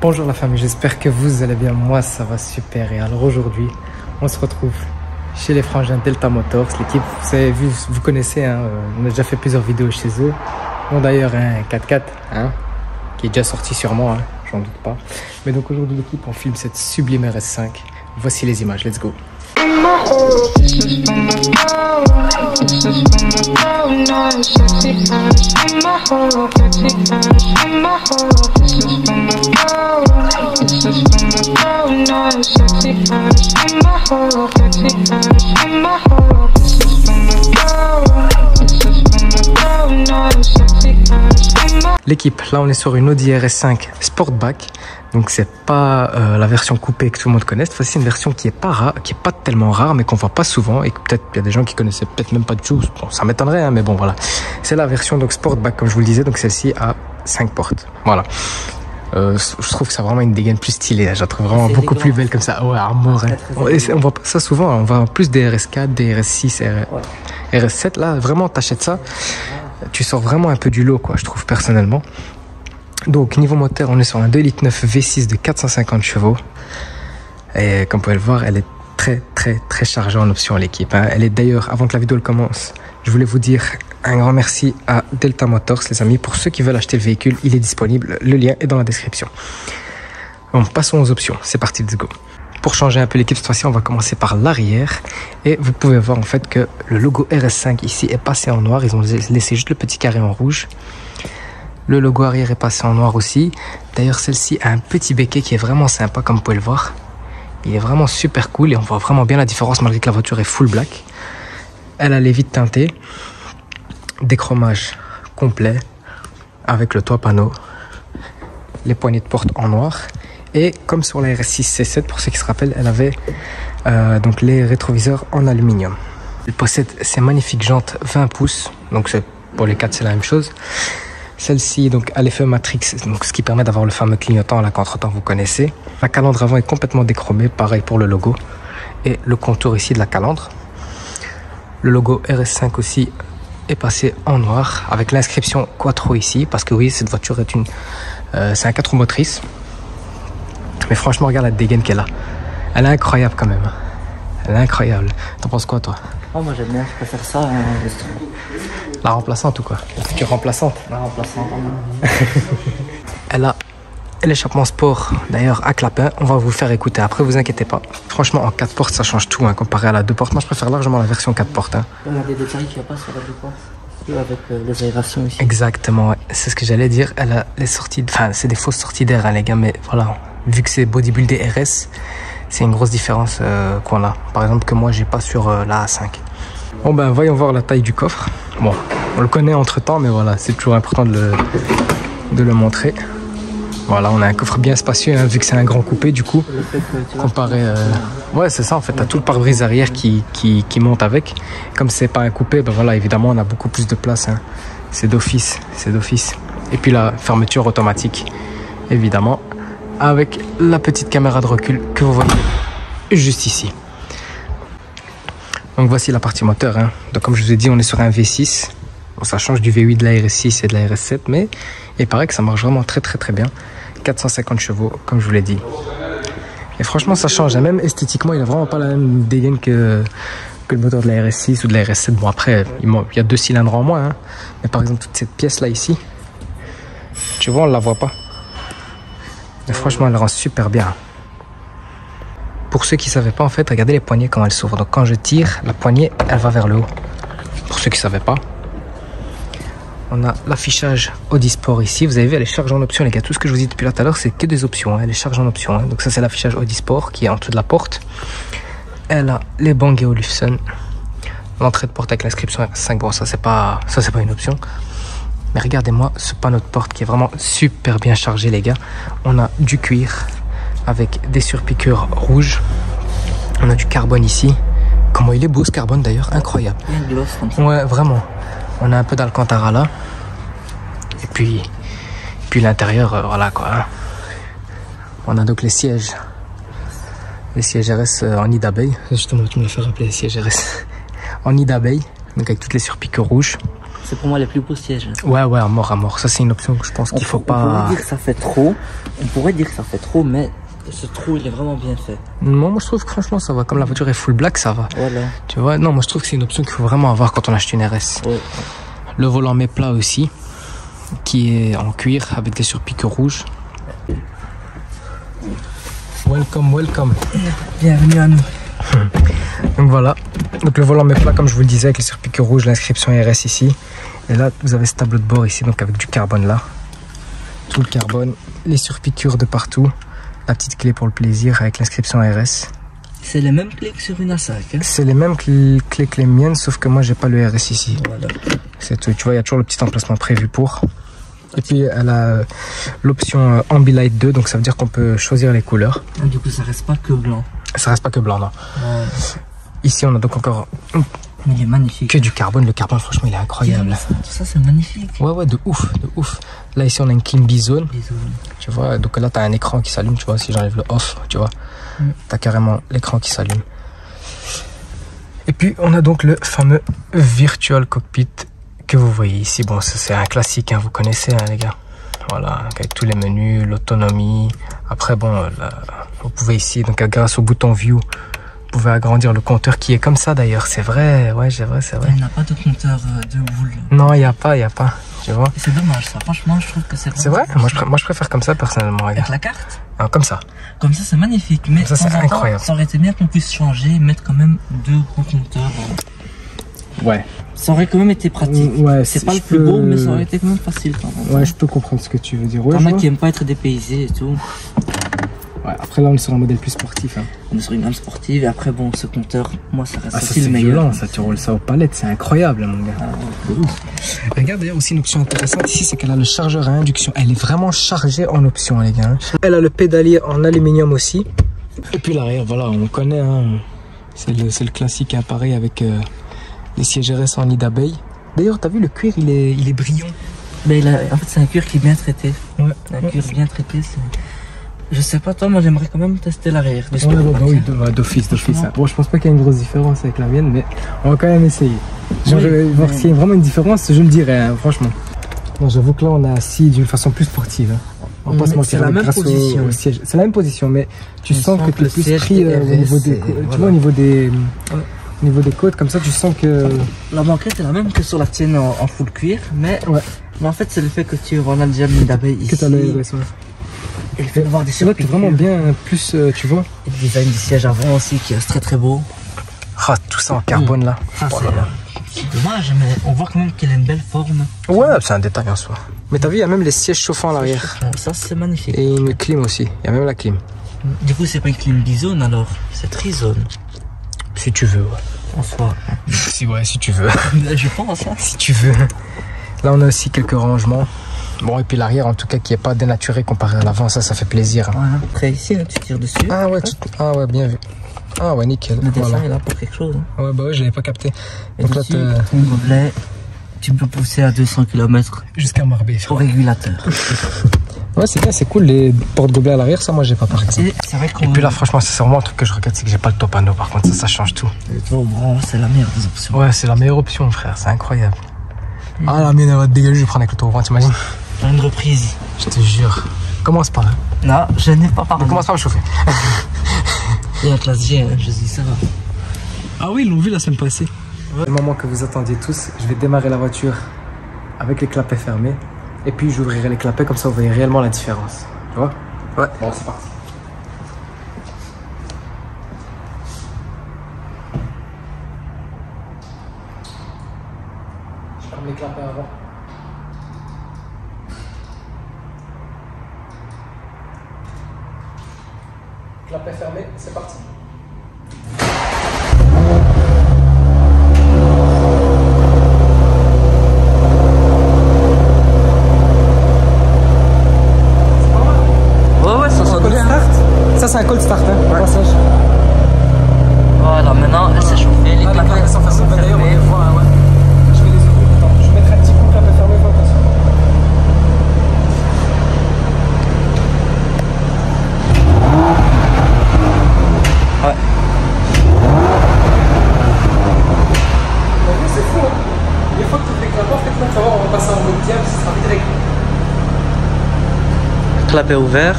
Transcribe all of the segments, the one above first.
Bonjour la famille, j'espère que vous allez bien. Moi ça va super. Et alors aujourd'hui, on se retrouve chez les frangins Delta Motors. L'équipe, vous avez vu, vous connaissez, hein, on a déjà fait plusieurs vidéos chez eux. Ils ont d'ailleurs un 4x4 hein, qui est déjà sorti sûrement, hein, j'en doute pas. Mais donc aujourd'hui l'équipe, on filme cette sublime RS5. Voici les images, let's go. L'équipe, là on est sur une Audi RS5 Sportback, donc c'est pas la version coupée que tout le monde connaît. Cette fois-ci c'est une version qui est pas rare, qui est pas tellement rare, mais qu'on voit pas souvent et que peut-être il y a des gens qui connaissaient peut-être même pas du tout. Bon, ça m'étonnerait, hein, mais bon voilà. C'est la version donc Sportback comme je vous le disais, donc celle-ci a 5 portes. Voilà. Je trouve que c'est vraiment une dégaine plus stylée. Je la trouve vraiment beaucoup plus belle comme ça. Ouais, armor. Hein. On voit pas ça souvent. On voit plus des RS4, des RS6, RS7. Là, vraiment, t'achètes ça. Tu sors vraiment un peu du lot, quoi, je trouve personnellement. Donc, niveau moteur, on est sur un 2,9 litres V6 de 450 chevaux. Et comme vous pouvez le voir, elle est très chargée en options, l'équipe. Hein. Elle est d'ailleurs, avant que la vidéo commence, je voulais vous dire un grand merci à Delta Motors, les amis. Pour ceux qui veulent acheter le véhicule, il est disponible. Le lien est dans la description. Bon, passons aux options. C'est parti, let's go. Pour changer un peu l'équipe, cette fois-ci, on va commencer par l'arrière. Et vous pouvez voir en fait que le logo RS5 ici est passé en noir. Ils ont laissé juste le petit carré en rouge. Le logo arrière est passé en noir aussi. D'ailleurs, celle-ci a un petit béquet qui est vraiment sympa, comme vous pouvez le voir. Il est vraiment super cool et on voit vraiment bien la différence malgré que la voiture est full black. Elle a les vitres teintées. Déchromage complet avec le toit panneau, les poignées de porte en noir et comme sur la RS6 C7 pour ceux qui se rappellent, elle avait donc les rétroviseurs en aluminium. Elle possède ces magnifiques jantes 20 pouces, donc pour les 4 c'est la même chose. Celle-ci donc a l'effet Matrix, donc ce qui permet d'avoir le fameux clignotant là qu'entre-temps vous connaissez. La calandre avant est complètement déchromée, pareil pour le logo et le contour ici de la calandre. Le logo RS5 aussi est passé en noir avec l'inscription Quattro ici parce que oui, cette voiture est c'est un 4 roues motrices, mais franchement regarde la dégaine qu'elle a, elle est incroyable quand même, elle est incroyable. T'en penses quoi toi? Oh, moi j'aime bien, je préfère ça la remplaçante ou quoi? La future remplaçante? La remplaçante. Elle a l'échappement sport d'ailleurs à clapin, on va vous le faire écouter après, vous inquiétez pas. Franchement en 4 portes ça change tout hein, comparé à la 2 portes. Moi je préfère largement la version 4 portes hein. Il y a des détails qu'il n'y a pas sur la 2 portes avec les aérations ici. Exactement, ouais. C'est ce que j'allais dire. Elle a les sorties, enfin c'est des fausses sorties d'air hein, les gars, mais voilà, vu que c'est bodybuildé RS, c'est une grosse différence qu'on a. Par exemple que moi j'ai pas sur la A5. Bon ben voyons voir la taille du coffre. Bon, on le connaît entre temps, mais voilà, c'est toujours important de le montrer. Voilà, on a un coffre bien spacieux, hein, vu que c'est un grand coupé du coup, comparé... Ouais, c'est ça, en fait, t'as tout le pare-brise arrière qui monte avec. Comme c'est pas un coupé, ben voilà, évidemment, on a beaucoup plus de place. Hein. C'est d'office, c'est d'office. Et puis la fermeture automatique, évidemment, avec la petite caméra de recul que vous voyez juste ici. Donc voici la partie moteur. Hein. Donc comme je vous ai dit, on est sur un V6. Bon, ça change du V8 de la RS6 et de la RS7, mais il paraît que ça marche vraiment très bien. 450 chevaux, comme je vous l'ai dit. Et franchement, ça change. Même esthétiquement, il n'a vraiment pas la même dégaine que le moteur de la RS6 ou de la RS7. Bon, après, il y a 2 cylindres en moins. Hein. Mais par exemple, toute cette pièce-là ici, tu vois, on ne la voit pas. Mais franchement, elle rend super bien. Pour ceux qui ne savaient pas, en fait, regardez les poignées quand elles s'ouvrent. Donc quand je tire, la poignée, elle va vers le haut. Pour ceux qui ne savaient pas. On a l'affichage Audi Sport ici. Vous avez vu, elle est chargée en option, les gars. Tout ce que je vous dis depuis là tout à l'heure, c'est que des options. Hein. Elle est chargée en option. Hein. Donc ça, c'est l'affichage Audi Sport qui est en dessous de la porte. Elle a les Bang & Olufsen. L'entrée de porte avec l'inscription RS5. Bon, ça, c'est pas une option. Mais regardez-moi ce panneau de porte qui est vraiment super bien chargé, les gars. On a du cuir avec des surpiqûres rouges. On a du carbone ici. Comment il est beau ce carbone d'ailleurs, incroyable. Il y a une gloss comme ça. Ouais, vraiment. On a un peu d'Alcantara là. Et puis l'intérieur, voilà quoi. Hein. On a donc les sièges. Les sièges RS en nid d'abeille. Justement, tu me l'as fait rappeler les sièges RS en nid d'abeille. Donc avec toutes les surpiqûres rouges. c'est pour moi les plus beaux sièges. Ouais, ouais, à mort, à mort. Ça, c'est une option que je pense qu'il faut pas... On pourrait dire que ça fait trop. On pourrait dire que ça fait trop, mais ce trou, il est vraiment bien fait. Non, moi, je trouve que franchement, ça va. Comme la voiture est full black, ça va. Voilà. Tu vois, non, moi, je trouve que c'est une option qu'il faut vraiment avoir quand on achète une RS. Ouais. Le volant méplat aussi, qui est en cuir avec des surpiqûres rouges. Welcome, welcome. Bienvenue à nous. Donc voilà. Donc le volant méplat, comme je vous le disais, avec les surpiqûres rouges, l'inscription RS ici. Et là, vous avez ce tableau de bord ici, donc avec du carbone là. Tout le carbone, les surpiqûres de partout. La petite clé pour le plaisir avec l'inscription RS. C'est les mêmes clés que sur une A5. Hein? C'est les mêmes clés que les miennes, sauf que moi, j'ai pas le RS ici. Voilà. C'est tout. Tu vois, il y a toujours le petit emplacement prévu pour. Et puis, elle a l'option Ambilight 2, donc ça veut dire qu'on peut choisir les couleurs. Ah, du coup, ça reste pas que blanc. Ça reste pas que blanc, non. Ouais. Ici, on a donc encore Mais il est magnifique. que du carbone. Le carbone, franchement, il est incroyable. Tout ça, c'est magnifique. Ouais, ouais, de ouf, de ouf. Là, ici, on a une clim bizone. Bisous. Tu vois, donc là, tu as un écran qui s'allume, tu vois, si j'enlève le off, tu vois. Tu as carrément l'écran qui s'allume. Et puis, on a donc le fameux Virtual Cockpit que vous voyez ici. Bon, ça, c'est un classique, hein, vous connaissez, hein, les gars. Voilà, avec tous les menus, l'autonomie. Après, bon, là, vous pouvez ici, donc grâce au bouton View, vous pouvez agrandir le compteur qui est comme ça d'ailleurs. C'est vrai, ouais, c'est vrai, c'est vrai. Il n'a pas de compteur de boule. Non, il n'y a pas, tu vois. Et c'est dommage ça. Franchement, je trouve que c'est C'est vrai, moi je préfère comme ça personnellement, avec regarde. la carte. Ah, comme ça. Comme ça, c'est magnifique. Mais Ça, c'est de temps en temps, incroyable. ça aurait été bien qu'on puisse changer et mettre quand même deux gros compteurs. Ouais. Ça aurait quand même été pratique. Ouais, C'est pas le plus beau, mais ça aurait été quand même facile quand même. Ouais, je peux comprendre ce que tu veux dire. Ouais, T'en je as vois. qui aiment pas être dépaysés et tout. Ouais, après là, on est sur un modèle plus sportif. Hein. On est sur une gamme sportive et après, bon, ce compteur, moi, ça reste Ah, ça aussi c'est le meilleur. violent, ça, tu roules ça aux palettes, c'est incroyable, mon gars. Ah, ouais, de ouf. Regarde d'ailleurs aussi une option intéressante ici, c'est qu'elle a le chargeur à induction. Elle est vraiment chargée en option, les gars. Elle a le pédalier en aluminium aussi. Et puis l'arrière, voilà, on connaît, hein. C'est le classique, hein, pareil avec les sièges RS en nid d'abeille. D'ailleurs, t'as vu, le cuir, il est brillant. Mais en fait, c'est un cuir qui est bien traité. Ouais. Un cuir bien traité, c'est... Je sais pas toi, moi j'aimerais quand même tester l'arrière. Ouais, bah oui, d'office. Hein. Bon, je pense pas qu'il y a une grosse différence avec la mienne, mais on va quand même essayer. J'aimerais voir s'il y a vraiment une différence, je le dirais, hein, franchement. Non, j'avoue que là, on est assis d'une façon plus sportive. Hein. On va pas se mentir, c'est la même position. au siège. C'est la même position, mais tu sens que tu es plus siège pris est au niveau des côtes. voilà. Tu vois, au niveau des côtes, comme ça, tu sens que... La banquette est la même que sur la tienne en full cuir, mais, Ouais. mais en fait, c'est le fait que tu en as déjà mis d'abeille ici. Que t'as le RS, ouais. Et le fait de voir des Et là, t'es vraiment bien, plus, tu vois. Et le design du siège avant aussi qui est très très beau. Ah, tout ça en carbone, là. Ah, Oh là là. c'est dommage, mais on voit quand même qu'elle a une belle forme. Ouais, c'est un détail en soi. Mais t'as vu, il y a même les sièges chauffants à l'arrière. Ça, c'est magnifique. Et une clim aussi. Il y a même la clim. Du coup, c'est pas une clim bizone alors, c'est trizone. Si tu veux, ouais. En soi. Si tu veux. Je pense, hein. Si tu veux. Là, on a aussi quelques rangements. Bon, et puis l'arrière, en tout cas, qui est pas dénaturé comparé à l'avant, ça fait plaisir. Hein. Voilà. Après, ici, là, tu tires dessus. Ah ouais, ah ouais, bien vu. Ah ouais, nickel. Le dessin Voilà. est là pour quelque chose. Hein. Ouais, bah ouais, je l'avais pas capté. Et Donc là, dessus, ton gobelet, tu peux pousser à 200 km jusqu'à Marbé. au régulateur. Ouais, c'est bien, c'est cool. Les porte-gobelets à l'arrière, ça, moi, j'ai pas par exemple. Et c'est vrai qu'on... Et puis là, franchement, c'est vraiment un truc que je regrette, c'est que j'ai pas le top anneau. Par contre, ça change tout. Bon, c'est la meilleure des options. Ouais, c'est la meilleure option, frère. C'est incroyable. Ah, la mienne, elle va te dégager, je vais prendre avec l'auto-volant, t'imagines? Faire une reprise. Je te jure. Commence par là. Non, je n'ai pas parlé. Commence par me chauffer. Et la classe G, hein, je dis ça va. Ah oui, ils l'ont vu la semaine passée. Ouais. Le moment que vous attendiez tous, je vais démarrer la voiture avec les clapets fermés. Et puis j'ouvrirai les clapets, comme ça vous voyez réellement la différence. Tu vois? Ouais. Bon, c'est parti. Je ferme les clapets avant. Clapets fermés, c'est parti. Ouais, ça sonne bien. Ça, c'est un cold start, hein, passage. Voilà, maintenant, elle s'est chauffée. Les clapets sont fermés. D'ailleurs, on les voit, ouais. Je vais les ouvrir. Attends, je vais mettre un petit coup de clapet fermé, fais attention. Ouais. T'as vu, c'est fou, hein. Des fois que tu fais que la porte est clapet ouvert.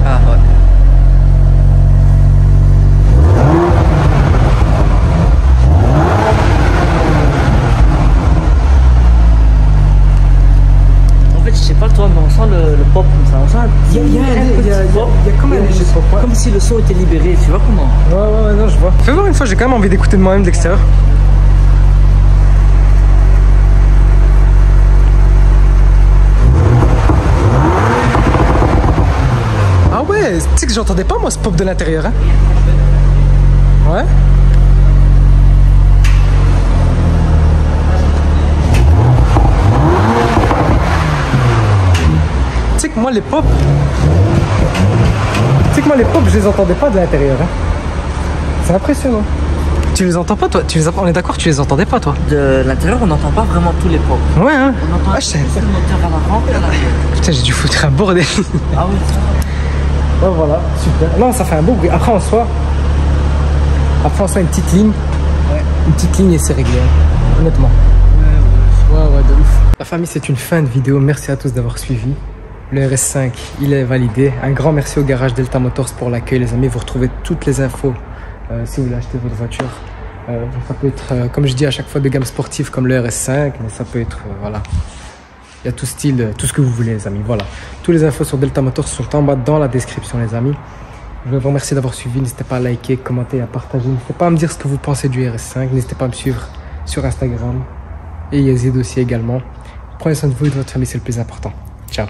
Ah ouais. En fait, je sais pas toi, mais on sent le pop comme ça. On sent un petit pop. Il y a quand même un léger pop. Comme si le son était libéré, tu vois comment? Ouais, non, je vois. Fais voir une fois, j'ai quand même envie d'écouter de moi-même de l'extérieur. Ah ouais, tu sais que j'entendais pas moi ce pop de l'intérieur, hein? Ouais. Tu sais que moi les pop, je les entendais pas de l'intérieur, hein? C'est impressionnant. Tu les entends pas toi? On est d'accord, tu les entendais pas toi? De l'intérieur, on n'entend pas vraiment tous les pop. Ouais, hein? On entend Ah, je sais. le moteur à l'avant et à l'arrière. Putain, j'ai dû foutre un bordel. Ah oui, ça va. Ouais, voilà, super. Non, ça fait un beau bruit. Après, en soi, une petite ligne. Ouais. Une petite ligne et c'est réglé, hein. Honnêtement. Ouais, de ouf. La famille, c'est une fin de vidéo. Merci à tous d'avoir suivi. Le RS5, il est validé. Un grand merci au garage Delta Motors pour l'accueil, les amis. Vous retrouvez toutes les infos si vous voulez acheter votre voiture. Ça peut être, comme je dis à chaque fois, de gamme sportive comme le RS5, mais ça peut être, voilà. Il y a tout style, tout ce que vous voulez, les amis. Voilà. Tous les infos sur Delta Motors sont en bas dans la description, les amis. Je vous remercie d'avoir suivi. N'hésitez pas à liker, commenter, à partager. N'hésitez pas à me dire ce que vous pensez du RS5. N'hésitez pas à me suivre sur Instagram. Et Yazid aussi également. Prenez soin de vous et de votre famille, c'est le plus important. Ciao.